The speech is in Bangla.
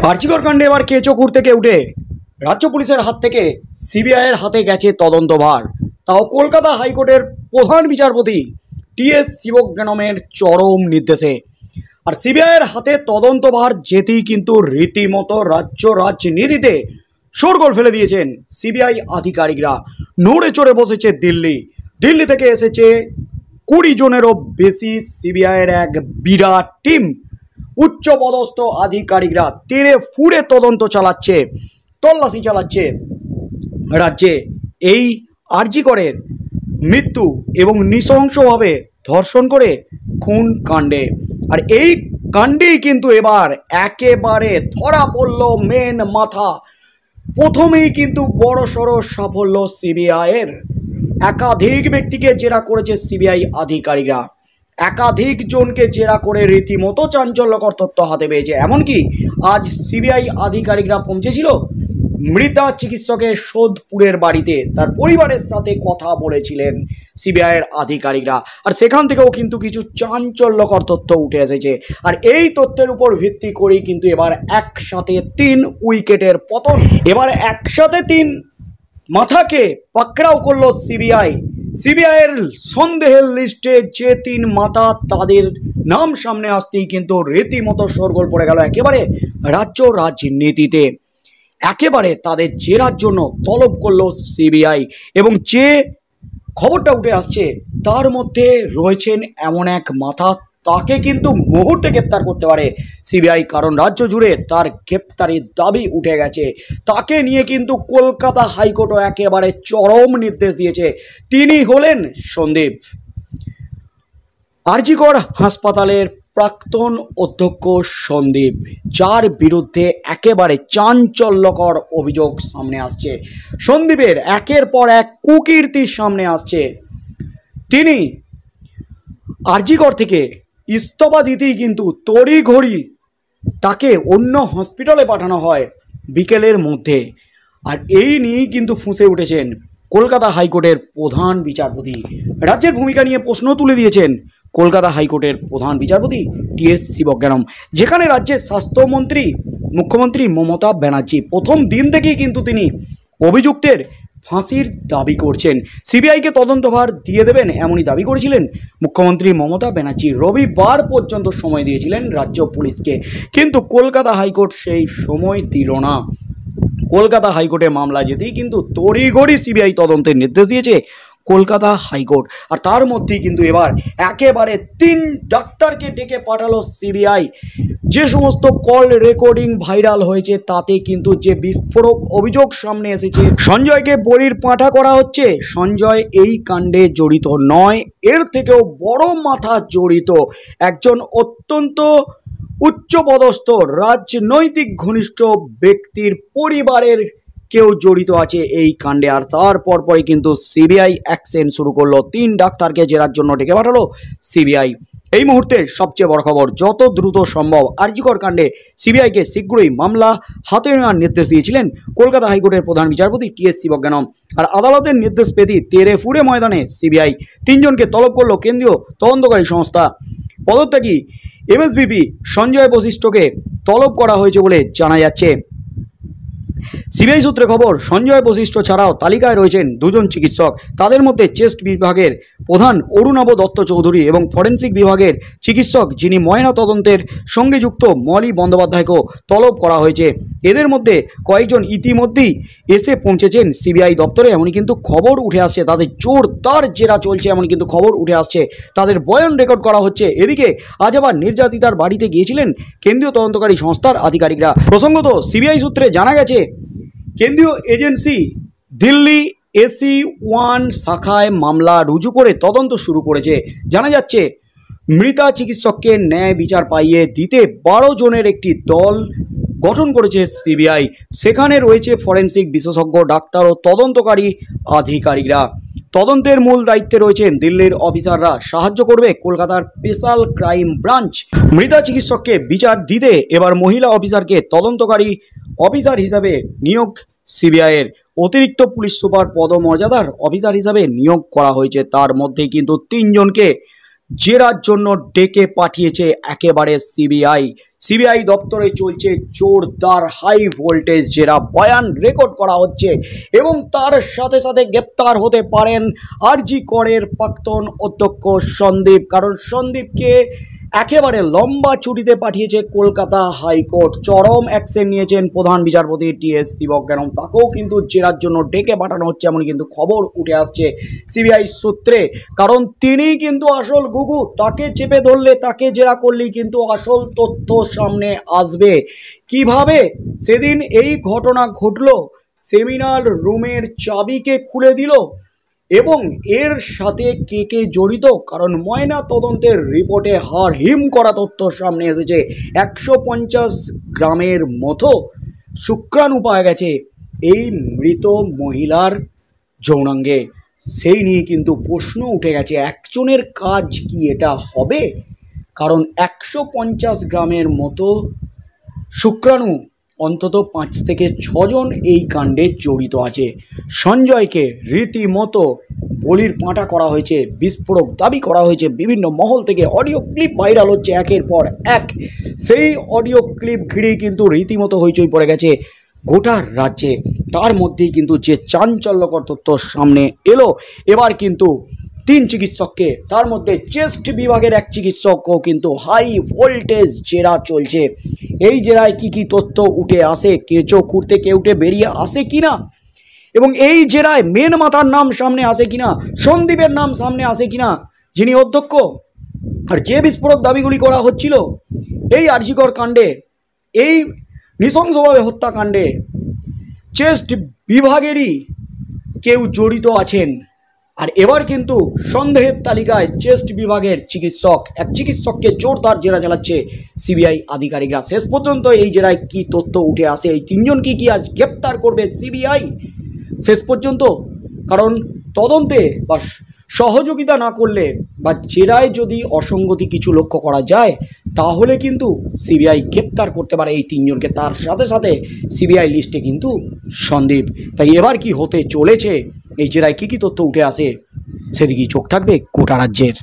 আরজিকর কাণ্ডে এবার কেঁচো খুঁড় থেকে উঠে রাজ্য পুলিশের হাত থেকে সিবিআইয়ের হাতে গেছে তদন্তভার। তাও কলকাতা হাইকোর্টের প্রধান বিচারপতি টিএস শিবজ্ঞানমের চরম নির্দেশে। আর সিবিআইয়ের হাতে তদন্তভার যেতেই কিন্তু রীতিমতো রাজ্য রাজনীতিতে শোরগোল ফেলে দিয়েছেন সিবিআই আধিকারিকরা। নড়ে চড়ে বসেছে দিল্লি থেকে এসেছে 20 জনেরও বেশি সিবিআইয়ের এক বিরাট টিম। উচ্চপদস্থ আধিকারিকরা তেড়ে ফুড়ে তদন্ত চালাচ্ছে, তল্লাশি চালাচ্ছে রাজ্যে এই আরজিকরের মৃত্যু এবং নৃশংসভাবে ধর্ষণ করে খুন কাণ্ডে। আর এই কাণ্ডেই কিন্তু এবার একেবারে ধরা পড়ল মেন মাথা। প্রথমেই কিন্তু বড়সড় সাফল্য সিবিআইয়ের। একাধিক ব্যক্তিকে জেরা করেছে সিবিআই আধিকারিকরা, একাধিক জনকে জেরা করে রীতিমতো চাঞ্চল্যকর তথ্য হাতে পেয়েছে। এমনকি আজ সিবিআই আধিকারিকরা পৌঁছেছিল মৃতা চিকিৎসকের সোদপুরের বাড়িতে, তার পরিবারের সাথে কথা বলেছিলেন সিবিআইয়ের আধিকারিকরা। আর সেখান থেকেও কিন্তু কিছু চাঞ্চল্যকর তথ্য উঠে এসেছে। আর এই তথ্যের উপর ভিত্তি করেই কিন্তু এবার একসাথে 3 উইকেটের পতন। এবার একসাথে 3 মাথাকে পাকড়াও করলো সিবিআইয়ের সন্দেহের লিস্টে যে 3 মাথা, তাদের নাম সামনে আসতেই কিন্তু রীতিমতো শোরগোল পড়ে গেল একেবারে রাজ্য রাজনীতিতে। একেবারে তাদের জেরার জন্য তলব করলো সিবিআই। এবং যে খবরটা উঠে আসছে তার মধ্যে রয়েছেন এমন এক মাথা, তাকে কিন্তু মুহূর্তে গ্রেপ্তার করতে পারে সিবিআই, কারণ রাজ্য জুড়ে তার গ্রেপ্তারির দাবি উঠে গেছে। তাকে নিয়ে কিন্তু কলকাতা হাইকোর্টও একেবারে চরম নির্দেশ দিয়েছে। তিনি হলেন সন্দীপ, আরজিকর হাসপাতালের প্রাক্তন অধ্যক্ষ সন্দীপ, যার বিরুদ্ধে একেবারে চাঞ্চল্যকর অভিযোগ সামনে আসছে। সন্দীপের একের পর এক কুকীর্তি সামনে আসছে। তিনি আরজিকর থেকে ইস্তফা দিতেই কিন্তু তড়িঘড়ি তাকে অন্য হসপিটালে পাঠানো হয় বিকেলের মধ্যে। আর এই নিয়েই কিন্তু ফুঁসে উঠেছেন কলকাতা হাইকোর্টের প্রধান বিচারপতি। রাজ্যের ভূমিকা নিয়ে প্রশ্ন তুলে দিয়েছেন কলকাতা হাইকোর্টের প্রধান বিচারপতি টিএস শিবজ্ঞানম, যেখানে রাজ্যের স্বাস্থ্যমন্ত্রী মুখ্যমন্ত্রী মমতা ব্যানার্জি প্রথম দিন থেকেই কিন্তু তিনি অভিযুক্তের ফাঁসির দাবি করছেন। সিবিআইকে তদন্তভার দিয়ে দেবেন এমনই দাবি করেছিলেন মুখ্যমন্ত্রী মমতা ব্যানার্জি। রবিবার পর্যন্ত সময় দিয়েছিলেন রাজ্য পুলিশকে, কিন্তু কলকাতা হাইকোর্ট সেই সময় দিল না। কলকাতা হাইকোর্টে মামলা যেতেই কিন্তু তড়িঘড়ি সিবিআই তদন্তের নির্দেশ দিয়েছে কলকাতা হাইকোর্ট। আর তার মধ্যেই কিন্তু এবার একেবারে 3 ডাক্তারকে ডেকে পাঠালো সিবিআই। যে সমস্ত কল রেকর্ডিং ভাইরাল হয়েছে তাতে কিন্তু যে বিস্ফোরক অভিযোগ সামনে এসেছে, সঞ্জয়কে বলির পাঁঠা করা হচ্ছে। সঞ্জয় এই কাণ্ডে জড়িত নয়, এর থেকেও বড় মাথা জড়িত একজন অত্যন্ত উচ্চপদস্থ রাজনৈতিক ঘনিষ্ঠ ব্যক্তির পরিবারের কেউ জড়িত আছে এই কাণ্ডে। আর তার পরপরই কিন্তু সিবিআই অ্যাকশন শুরু করলো। 3 ডাক্তারকে জেরার জন্য ডেকে পাঠালো সিবিআই। এই মুহূর্তে সবচেয়ে বড় খবর, যত দ্রুত সম্ভব আরজিকর কাণ্ডে সিবিআইকে শীঘ্রই মামলা হাতে নেওয়ার নির্দেশ দিয়েছিলেন কলকাতা হাইকোর্টের প্রধান বিচারপতি টিএস শিবজ্ঞানম। আর আদালতের নির্দেশ পেতেই তেড়ে ফুড়ে ময়দানে সিবিআই। 3 জনকে তলব করলো কেন্দ্রীয় তদন্তকারী সংস্থা। পদত্যাগী এমএসভিপি সঞ্জয় বশিষ্ঠকে তলব করা হয়েছে বলে জানা যাচ্ছে। সিবিআই সূত্রে খবর, সঞ্জয় বশিষ্ঠ ছাড়াও তালিকায় রয়েছেন 2 জন চিকিৎসক। তাদের মধ্যে চেস্ট বিভাগের প্রধান অরুণাভ দত্ত চৌধুরী এবং ফরেন্সিক বিভাগের চিকিৎসক যিনি ময়না তদন্তের সঙ্গে যুক্ত মলি বন্দ্যোপাধ্যায়কেও তলব করা হয়েছে। এদের মধ্যে কয়েকজন ইতিমধ্যেই এসে পৌঁছেছেন সিবিআই দপ্তরে। এমনই কিন্তু খবর উঠে আসছে তাদের জোরদার জেরা চলছে, এমনই কিন্তু খবর উঠে আসছে তাদের বয়ান রেকর্ড করা হচ্ছে। এদিকে আজ আবার নির্যাতিতার বাড়িতে গিয়েছিলেন কেন্দ্রীয় তদন্তকারী সংস্থার আধিকারিকরা। প্রসঙ্গত, সিবিআই সূত্রে জানা গেছে কেন্দ্রীয় এজেন্সি দিল্লি AC1 শাখায় মামলা রুজু করে তদন্ত শুরু করেছে। জানা যাচ্ছে মৃতা চিকিৎসককে ন্যায় বিচার পাইয়ে দিতে 12 জনের একটি দল গঠন করেছে সিবিআই। সেখানে রয়েছে ফরেন্সিক বিশেষজ্ঞ ডাক্তার ও তদন্তকারী আধিকারিকরা। তদন্তের মূল দায়িত্বে রয়েছেন দিল্লির অফিসাররা, সাহায্য করবে কলকাতার স্পেশাল ক্রাইম ব্রাঞ্চ। মৃতা চিকিৎসককে বিচার দিতে এবার মহিলা অফিসারকে তদন্তকারী অফিসার হিসাবে নিয়োগ সিবিআইয়ের। অতিরিক্ত পুলিশ সুপার পদমর্যাদার অফিসার হিসাবে নিয়োগ করা হয়েছে। তার মধ্যে কিন্তু 3 জনকে জেরার জন্য ডেকে পাঠিয়েছে একেবারে সিবিআই দপ্তরে চলছে জোরদার হাই ভোল্টেজ জেরা। বয়ান রেকর্ড করা হচ্ছে এবং তার সাথে সাথে গ্রেপ্তার হতে পারেন আরজি করের প্রাক্তন অধ্যক্ষ সন্দীপ, কারণ সন্দীপকে একেবারে লম্বা ছুটিতে পাঠিয়েছে কলকাতা হাইকোর্ট। চরম অ্যাকশন নিয়েছেন প্রধান বিচারপতি টিএস শিবজ্ঞানম, তাকেও কিন্তু জেরার জন্য ডেকে পাঠানো হচ্ছে এমন কিন্তু খবর উঠে আসছে সিবিআই সূত্রে। কারণ তিনিই কিন্তু আসল গুগু, তাকে চেপে ধরলে, তাকে জেরা করলেই কিন্তু আসল তথ্য সামনে আসবে। কিভাবে সেদিন এই ঘটনা ঘটলো, সেমিনার রুমের চাবিকে খুলে দিল এবং এর সাথে কে কে জড়িত, কারণ ময়না তদন্তের রিপোর্টে হিম করা তথ্য সামনে এসেছে। 150 গ্রামের মতো শুক্রাণু পাওয়া গেছে এই মৃত মহিলার যৌনাঙ্গে। সেই নিয়ে কিন্তু প্রশ্ন উঠে গেছে, একজনের কাজ কি এটা হবে? কারণ 150 গ্রামের মতো শুক্রাণু, অন্তত 5 থেকে 6 জন এই কাণ্ডে জড়িত আছে। সঞ্জয়কে রীতিমতো বলির পাঁটা করা হয়েছে, বিস্ফোরক দাবি করা হয়েছে বিভিন্ন মহল থেকে। অডিও ক্লিপ ভাইরাল হচ্ছে একের পর এক। সেই অডিও ক্লিপ ঘিরেই কিন্তু রীতিমতো হইচই পড়ে গেছে গোটা রাজ্যে। তার মধ্যেই কিন্তু যে চাঞ্চল্যকর তথ্য সামনে এলো, এবার কিন্তু 3 চিকিৎসককে, তার মধ্যে চেস্ট বিভাগের এক চিকিৎসকও কিন্তু হাই ভোল্টেজ জেরা চলছে। এই জেরায় কি তথ্য উঠে আসে, কেঁচো খুঁড়তে কে উঠে বেরিয়ে আসে কিনা, এবং এই জেরায় মেন মাথার নাম সামনে আসে কিনা, সন্দীপের নাম সামনে আসে কিনা, যিনি অধ্যক্ষ। আর যে বিস্ফোরক দাবিগুলি করা হচ্ছিল এই আরজি কর কাণ্ডে, এই নৃশংসভাবে হত্যাকাণ্ডে, চেস্ট বিভাগেরই কেউ জড়িত আছেন। আর এবার কিন্তু সন্দেহের তালিকায় চেস্ট বিভাগের এক চিকিৎসককে জোরদার জেরা চালাচ্ছে সিবিআই আধিকারিকরা। শেষ পর্যন্ত এই জেরায় কি তথ্য উঠে আসে, এই 3 জনকে কি আজ গ্রেপ্তার করবে সিবিআই শেষ পর্যন্ত? কারণ তদন্তে বা সহযোগিতা না করলে বা জেরায় যদি অসঙ্গতি কিছু লক্ষ্য করা যায়, তাহলে কিন্তু সিবিআই গ্রেপ্তার করতে পারে এই 3 জনকে। তার সাথে সাথে সিবিআই লিস্টে কিন্তু সন্দীপ। তাই এবার কি হতে চলেছে, এই জেরায় কি তথ্য উঠে আসে, সেদিকেই চোখ থাকবে গোটা রাজ্যের।